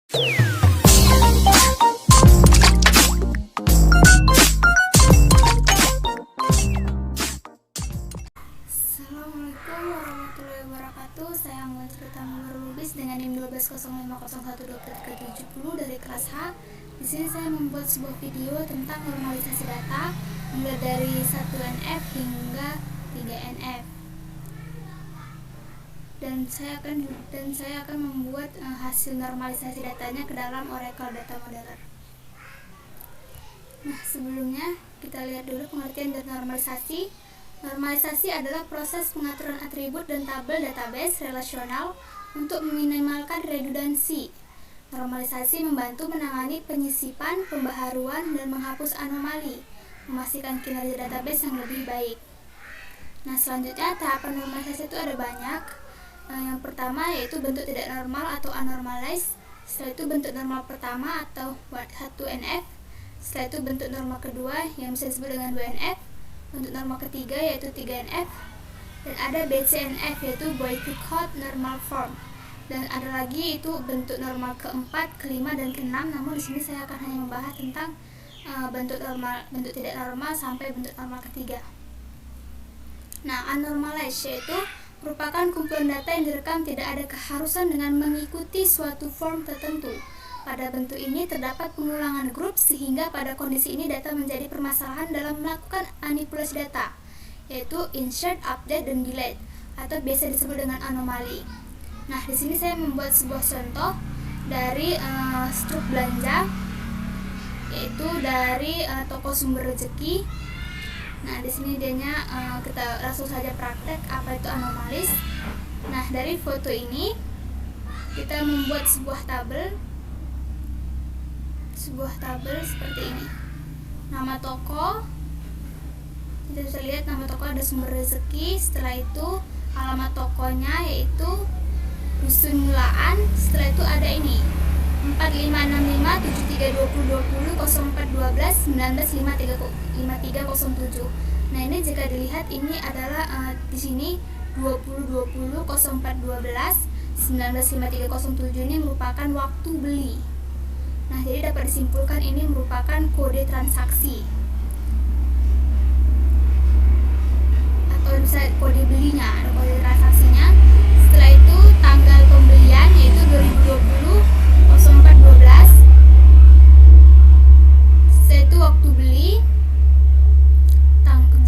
Assalamualaikum warahmatullahi wabarakatuh. Saya Anggun Sritama Lubis dengan NIM 1205012370 dari kelas H. Di sini saya membuat sebuah video tentang normalisasi data mulai dari 1NF hingga 3NF. Dan saya akan membuat hasil normalisasi datanya ke dalam Oracle Data Modeler. Nah, sebelumnya kita lihat dulu pengertian dari normalisasi. Normalisasi adalah proses pengaturan atribut dan tabel database relasional untuk meminimalkan redundansi. Normalisasi membantu menangani penyisipan, pembaharuan, dan menghapus anomali, memastikan kinerja database yang lebih baik. Nah, selanjutnya tahapan normalisasi itu ada banyak. Yang pertama yaitu bentuk tidak normal atau anormalized. Setelah itu bentuk normal pertama atau 1NF. Setelah itu bentuk normal kedua yang bisa disebut dengan 2NF. Bentuk normal ketiga yaitu 3NF, dan ada BCNF yaitu Boycott Normal Form, dan ada lagi itu bentuk normal keempat, kelima, dan keenam. Namun di sini saya akan hanya membahas tentang bentuk tidak normal sampai bentuk normal ketiga. Nah, anormalized yaitu merupakan kumpulan data yang direkam tidak ada keharusan dengan mengikuti suatu form tertentu. Pada bentuk ini terdapat pengulangan grup sehingga pada kondisi ini data menjadi permasalahan dalam melakukan manipulasi data, yaitu insert, update, dan delete, atau biasa disebut dengan anomali. Nah, di sini saya membuat sebuah contoh dari struk belanja, yaitu dari toko sumber rezeki. Nah, di sini kita langsung saja praktek apa itu anomalis. Nah, dari foto ini kita membuat sebuah tabel seperti ini. Nama toko, kita bisa lihat nama toko ada sumber rezeki. Setelah itu alamat tokonya yaitu Dusun Mulaan. Setelah itu ada ini 456573200412195307. Nah, ini jika dilihat ini adalah di sini 20200412195307 ini merupakan waktu beli. Nah, jadi dapat disimpulkan ini merupakan kode transaksi atau bisa kode belinya, ada kode transaksinya. Setelah itu tanggal pembelian yaitu 2020-04-12. Setelah itu waktu beli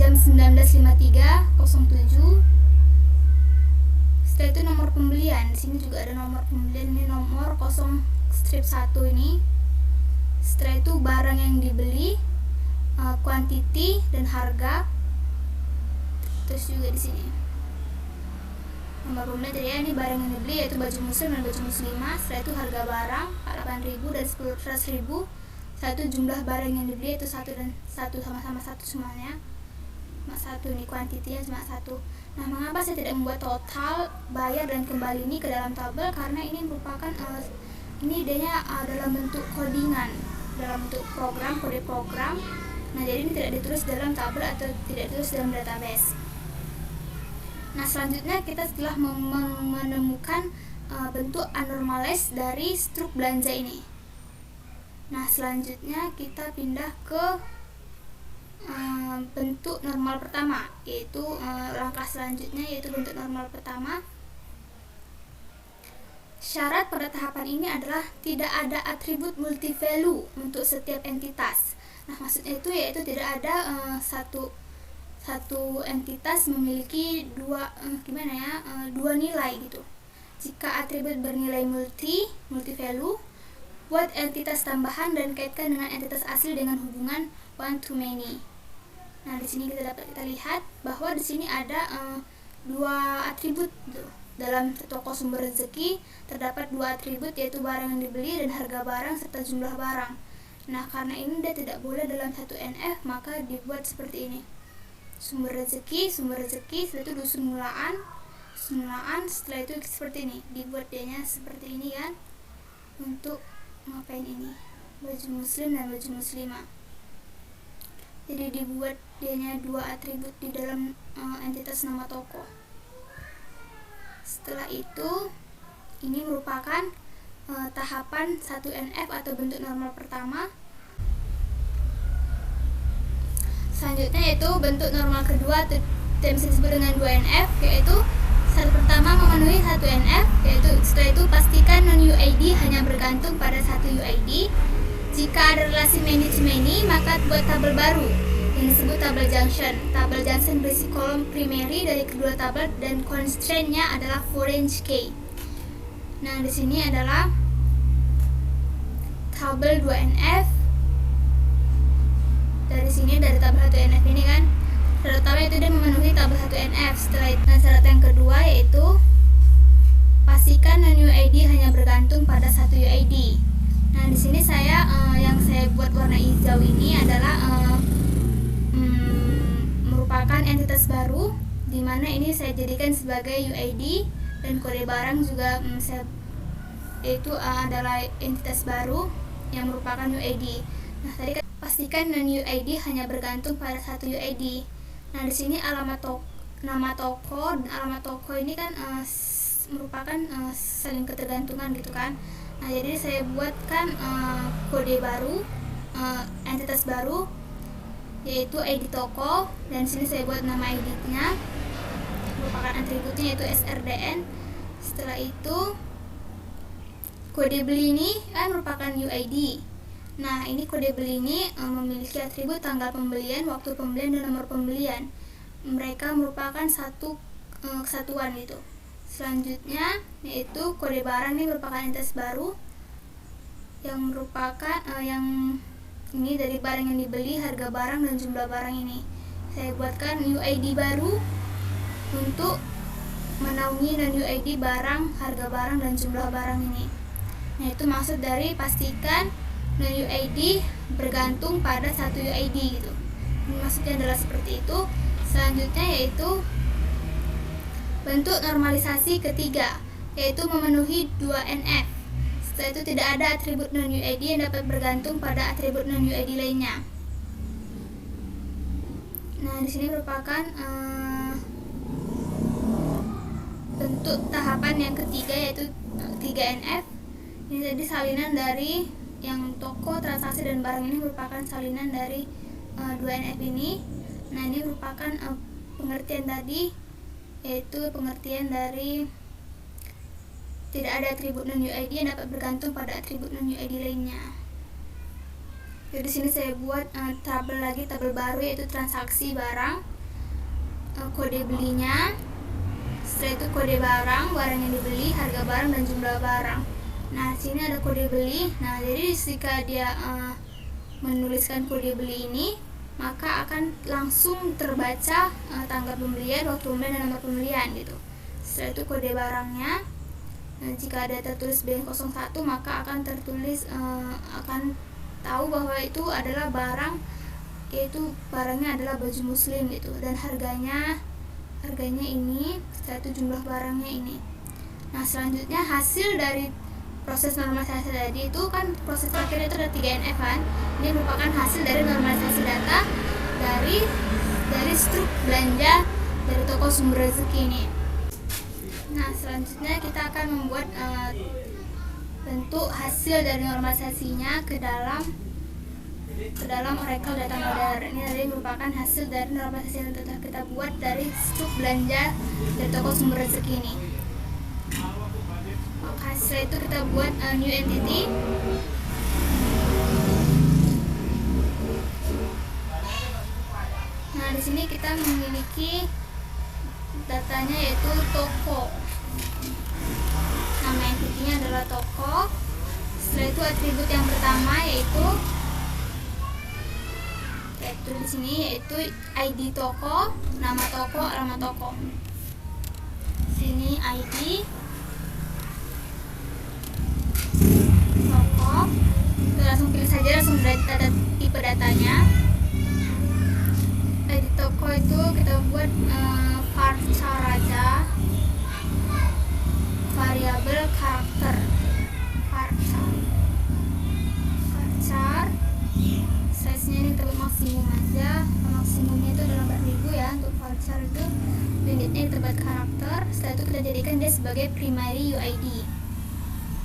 jam 19.53.07. Setelah itu nomor pembelian. Di sini juga ada nomor pembelian, ini nomor 0-1 ini. Setelah itu barang yang dibeli, quantity dan harga. Terus juga di sini nomor pembelian jadi ini barang yang dibeli yaitu baju muslim dan baju muslimah. Setelah itu harga barang 8.000 dan 100.000. Setelah itu jumlah barang yang dibeli yaitu 1 dan 1 sama-sama 1 semuanya. Cuma 1 ini kuantitinya cuma 1. Nah, mengapa saya tidak membuat total, bayar, dan kembali ini ke dalam tabel? Karena ini merupakan ini idenya dalam bentuk codingan, dalam bentuk program, kode program. Nah, jadi ini tidak ditulis dalam tabel atau tidak ditulis dalam database. Nah, selanjutnya kita setelah menemukan bentuk anormalized dari struk belanja ini. Nah, selanjutnya kita pindah ke bentuk normal pertama, yaitu langkah selanjutnya yaitu bentuk normal pertama. Syarat pada tahapan ini adalah tidak ada atribut multi-value untuk setiap entitas. Nah, maksudnya itu yaitu tidak ada satu entitas memiliki dua nilai gitu. Jika atribut bernilai multi-value, buat entitas tambahan dan kaitkan dengan entitas asli dengan hubungan one to many. Nah, di sini kita lihat bahwa di sini ada dua atribut gitu. Dalam toko sumber rezeki terdapat dua atribut yaitu barang yang dibeli dan harga barang serta jumlah barang. Nah, karena ini dia tidak boleh dalam 1NF, maka dibuat seperti ini. Sumber rezeki, setelah itu dusun mulaan, setelah itu seperti ini. Dibuat dianya seperti ini kan. Untuk ngapain ini? Baju muslim dan baju muslimah. Jadi dibuat dianya dua atribut di dalam entitas nama toko. Setelah itu ini merupakan tahapan 1NF atau bentuk normal pertama. Selanjutnya yaitu bentuk normal kedua atau bisa disebut dengan 2NF, yaitu syarat pertama memenuhi 1NF, yaitu setelah itu pastikan non-UID hanya bergantung pada satu UID. Jika ada relasi many to many, maka buat tabel baru yang disebut tabel junction. Tabel junction berisi kolom primary dari kedua tabel dan constraint-nya adalah foreign key. Nah, di sini adalah tabel 2NF. Dari sini dari tabel 1NF ini kan, syarat pertama itu dia memenuhi tabel 1NF. Setelah itu, syarat yang kedua yaitu pastikan non-UID hanya bergantung pada satu UID. Nah, di sini yang saya buat warna hijau ini adalah merupakan entitas baru, di mana ini saya jadikan sebagai UID, dan kode barang juga itu adalah entitas baru yang merupakan UID. Nah, tadi kan pastikan non-UID hanya bergantung pada satu UID. Nah, di sini nama toko dan alamat toko ini kan merupakan saling ketergantungan gitu kan. Nah, jadi saya buatkan kode baru, entitas baru, yaitu ID toko, dan sini saya buat nama ID-nya, merupakan atributnya yaitu SRDN. Setelah itu kode beli ini kan merupakan UID. Nah, ini kode beli ini memiliki atribut tanggal pembelian, waktu pembelian, dan nomor pembelian. Mereka merupakan satu kesatuan gitu. Selanjutnya yaitu kode barang, ini merupakan entitas baru yang merupakan yang ini dari barang yang dibeli, harga barang, dan jumlah barang ini. Saya buatkan UID baru untuk menaungi non-UID barang, harga barang, dan jumlah barang ini. Nah, itu maksud dari pastikan non-UID bergantung pada satu UID gitu. Ini maksudnya adalah seperti itu. Selanjutnya yaitu bentuk normalisasi ketiga, yaitu memenuhi 2NF. Setelah itu tidak ada atribut non-UID yang dapat bergantung pada atribut non-UID lainnya. Nah, di sini merupakan bentuk tahapan yang ketiga, yaitu 3NF. Ini jadi salinan dari yang toko, transaksi, dan barang ini merupakan salinan dari 2NF ini. Nah, ini merupakan pengertian tadi, yaitu pengertian dari tidak ada atribut non-UID yang dapat bergantung pada atribut non-UID lainnya. Jadi di sini saya buat tabel baru, yaitu transaksi barang, kode belinya, setelah itu kode barang yang dibeli, harga barang, dan jumlah barang. Nah, sini ada kode beli. Nah, jadi jika dia menuliskan kode beli ini, maka akan langsung terbaca tanggal pembelian, waktu pembelian, dan nomor pembelian gitu. Setelah itu kode barangnya, jika ada tertulis B01, maka akan tertulis akan tahu bahwa itu adalah barang, yaitu barangnya adalah baju muslim gitu, dan harganya ini. Setelah itu jumlah barangnya ini. Nah, selanjutnya hasil dari proses normalisasi tadi itu kan, proses terakhir itu ada 3NF kan. Ini merupakan hasil dari normalisasi data dari struk belanja dari toko sumber rezeki ini. Nah, selanjutnya kita akan membuat bentuk hasil dari normalisasinya ke dalam Oracle Data Model. Ini tadi merupakan hasil dari normalisasi yang telah kita buat dari struk belanja dari toko sumber rezeki ini. Maka setelah itu kita buat new entity. Nah, di sini kita memiliki datanya yaitu toko. Nama entity-nya adalah toko. Setelah itu atribut yang pertama yaitu di sini yaitu ID toko, nama toko, alamat toko. Sini ID toko. Kita langsung pilih saja, langsung data tipe datanya. ID toko itu kita buat varchar aja, variabel karakter varchar. Size-nya ini kita maksimum aja. Maksimumnya itu dalam ribu ya untuk varchar itu. Limitnya kita buat karakter. Setelah itu kita jadikan dia sebagai primary UID.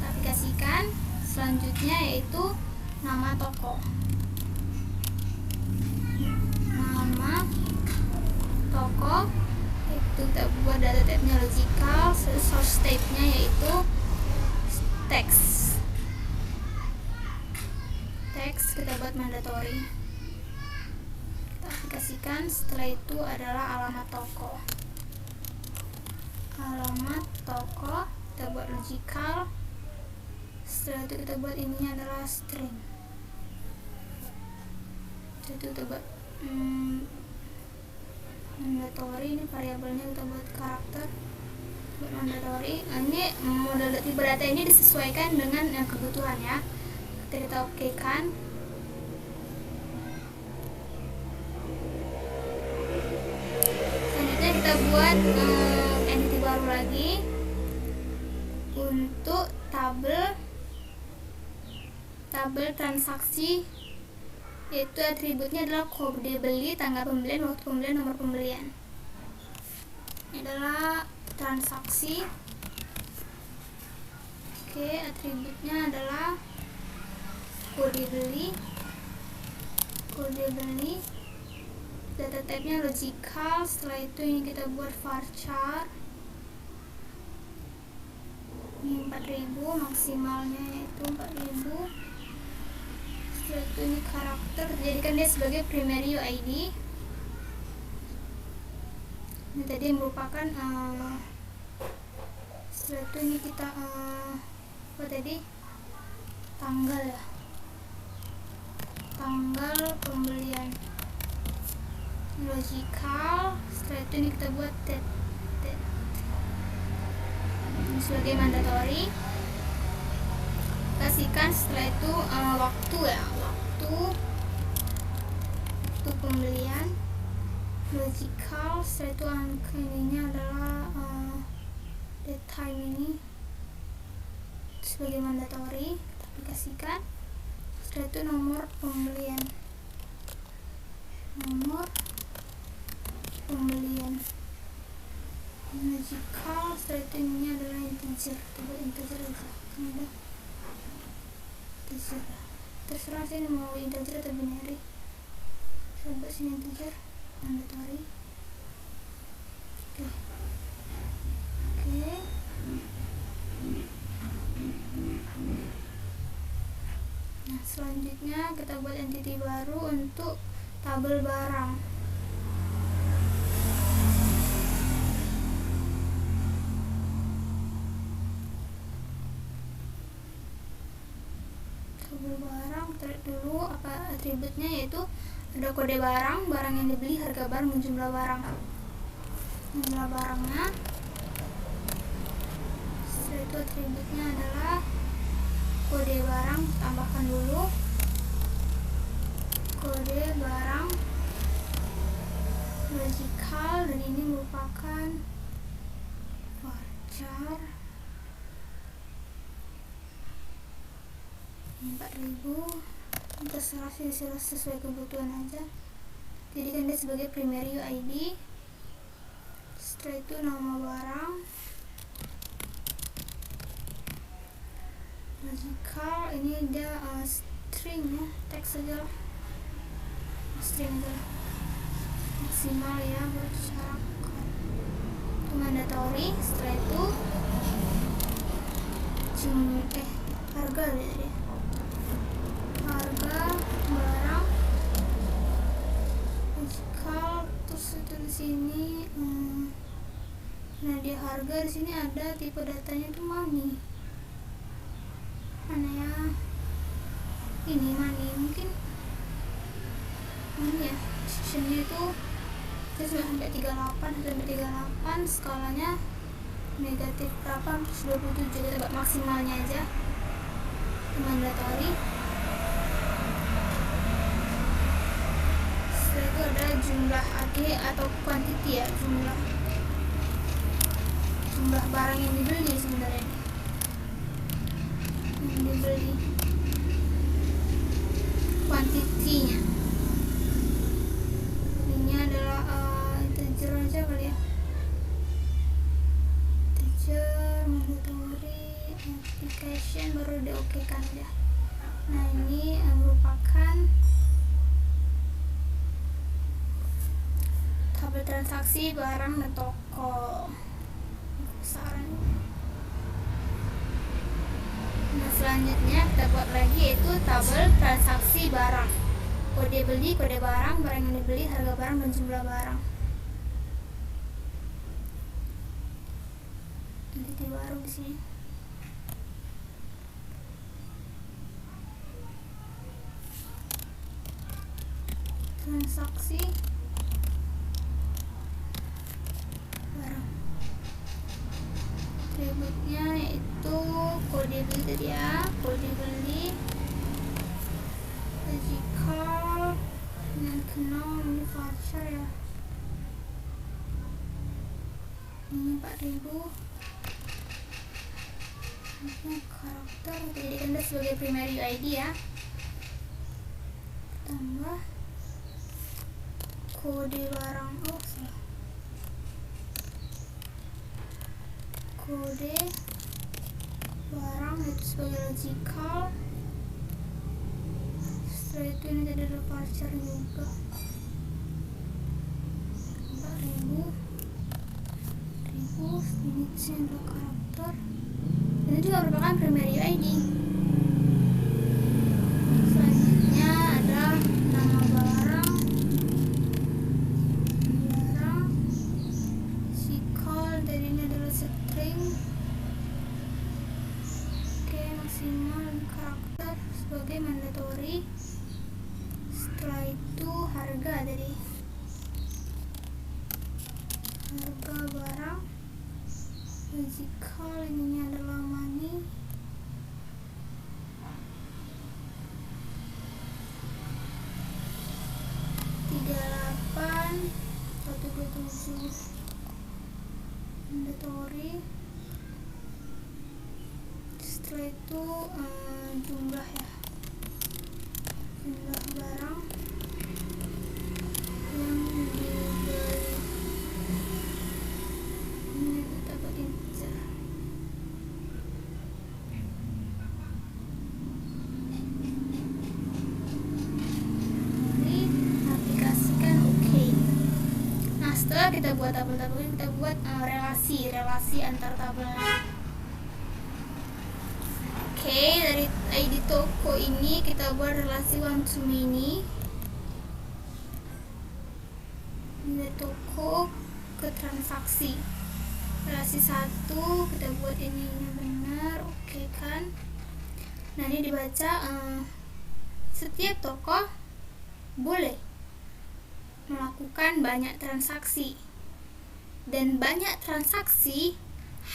Tapi aplikasikan. Selanjutnya yaitu nama toko. Nama toko itu kita buat data type-nya logical, source type-nya yaitu text. Text kita buat mandatory. Kita aplikasikan. Setelah itu adalah alamat toko. Alamat toko kita buat logical. Setelah itu kita buat ininya adalah string. Setelah itu kita buat mandatory. Ini variabelnya kita buat karakter, buat mandatory. Ini model tipe data ini disesuaikan dengan kebutuhan ya. Kita oke kan. Selanjutnya kita buat entity baru lagi untuk tabel transaksi, yaitu atributnya adalah kode beli, tanggal pembelian, waktu pembelian, nomor pembelian. Ini adalah transaksi. Oke, atributnya adalah kode beli, data type-nya logical. Setelah itu ini kita buat varchar. Ini 4000, maksimalnya yaitu 4000. Setelah itu ini karakter, jadikan dia sebagai primary UID. Ini tadi merupakan setelah itu ini kita apa tadi, tanggal ya, tanggal pembelian logical. Setelah itu ini kita buat date ini sebagai mandatory. Kasihkan. Setelah itu waktu ya, waktu pembelian logical. Setelah itu angka ininya adalah date time, ini sebagai mandatory. Aplikasikan. Setelah itu nomor pembelian, logical. Setelah itu ini adalah integer. Coba integer aja, ini udah integer. Terserah sih ini mau integer atau binary. Coba sini integer, mandatory. Oke. Nah, selanjutnya kita buat entity baru untuk tabel barang. Tabel barang, kita lihat dulu apa atributnya, yaitu ada kode barang, barang yang dibeli, harga barang, dan jumlah barang. Jumlah barangnya. Setelah itu atributnya adalah kode barang, tambahkan dulu kode barang logical, dan ini merupakan varchar 4000. Terserah sih, sesuai kebutuhan aja. Jadikan dia sebagai primary UID. Setelah itu nama barang logical, ini dia string ya, teks saja lah, string aja, maksimal ya bersyarat. Itu mandatory. Setelah itu harga ya, harga barang logical. Terus itu di sini nah di harga di sini ada tipe datanya itu money. Mana ya, ini money, mungkin money ya, sectionnya itu sampai 38, skalanya negatif berapa, 27. Kita buat maksimalnya aja, mandatory. Setelah itu ada jumlah atau quantity ya, jumlah barang yang dibeli sebenarnya, yang dibeli, kuantitinya. Ini adalah integer aja kali ya, integer mandatory verification baru diokekan ya. Nah, ini merupakan tabel transaksi barang dan toko. Saran. Nah, selanjutnya kita buat lagi yaitu tabel transaksi barang. Kode beli, kode barang, barang yang dibeli, harga barang dan jumlah barang. Nanti baru di sini. Transaksi barang. Atributnya yaitu kode beli tadi ya, kode beli, physical, dan kenal ini voucher ya. Ini 4.000. Ini karakter dijadikan sebagai primary ID ya. Tambah kode barang, salah. Kode barang itu sebagai logical. Setelah itu ini ada departure juga. 4.000. Ini adalah karakter. Ini juga merupakan primary ID. Selanjutnya ada nama barang, sikol, dari ini adalah string. Oke, maksimal karakter sebagai mandatory. Setelah itu harga tadi, harga barang, physical, ini adalah money. Mandatory. Setelah itu jumlah ya, jumlah barang yang dibeli. Ini kita buat integer. Aplikasikan OK. Nah, setelah kita buat tabel-tabel ini, kita buat relasi antar tabelnya. Oke, dari ID toko ini kita buat relasi one to many. Ini dari toko ke transaksi. Relasi 1 kita buat ini benar, oke kan? Nah, ini dibaca setiap toko boleh melakukan banyak transaksi, dan banyak transaksi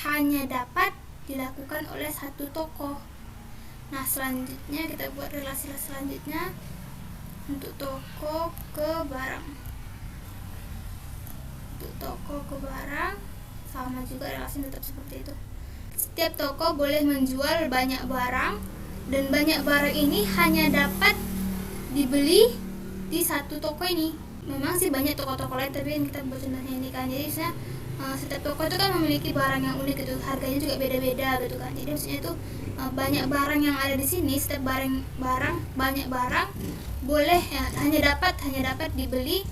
hanya dapat dilakukan oleh satu toko. Nah, selanjutnya kita buat relasi selanjutnya untuk toko ke barang. Untuk toko ke barang sama juga relasi tetap seperti itu. Setiap toko boleh menjual banyak barang, dan banyak barang ini hanya dapat dibeli di satu toko ini. Memang sih banyak toko-toko lain, tapi yang kita buat contohnya ini kan. Jadi misalnya setiap toko itu kan memiliki barang yang unik gitu, harganya juga beda-beda gitu kan. Jadi maksudnya itu banyak barang yang ada di sini, setiap banyak barang boleh ya, hanya dapat dibeli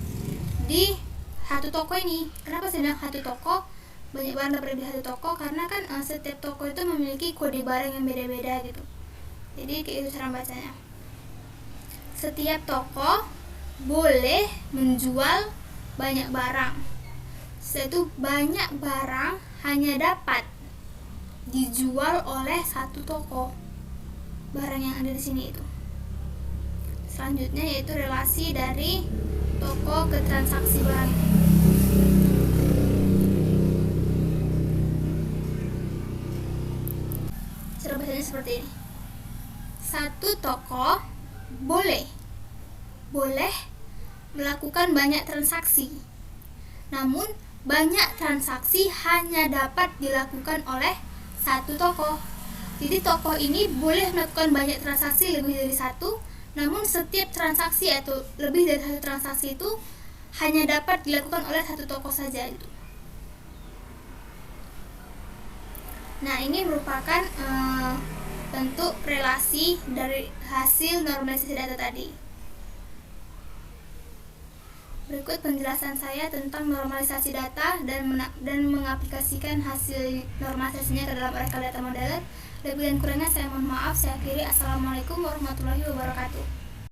di satu toko ini. Kenapa saya bilang satu toko, banyak barang dapat di satu toko? Karena kan setiap toko itu memiliki kode barang yang beda-beda gitu. Jadi kayak itu cara bacanya. Setiap toko boleh menjual banyak barang. Setelah itu banyak barang hanya dapat dijual oleh satu toko. Barang yang ada di sini itu. Selanjutnya yaitu relasi dari toko ke transaksi barang. Cara bacanya seperti ini. Satu toko boleh melakukan banyak transaksi, namun banyak transaksi hanya dapat dilakukan oleh satu toko. Jadi toko ini boleh melakukan banyak transaksi, lebih dari satu, namun setiap transaksi atau lebih dari satu transaksi itu hanya dapat dilakukan oleh satu toko saja itu. Nah, ini merupakan bentuk relasi dari hasil normalisasi data tadi. Berikut penjelasan saya tentang normalisasi data dan mengaplikasikan hasil normalisasinya ke dalam Oracle Data Modeler. Lebih dan kurangnya saya mohon maaf. Saya akhiri. Assalamualaikum warahmatullahi wabarakatuh.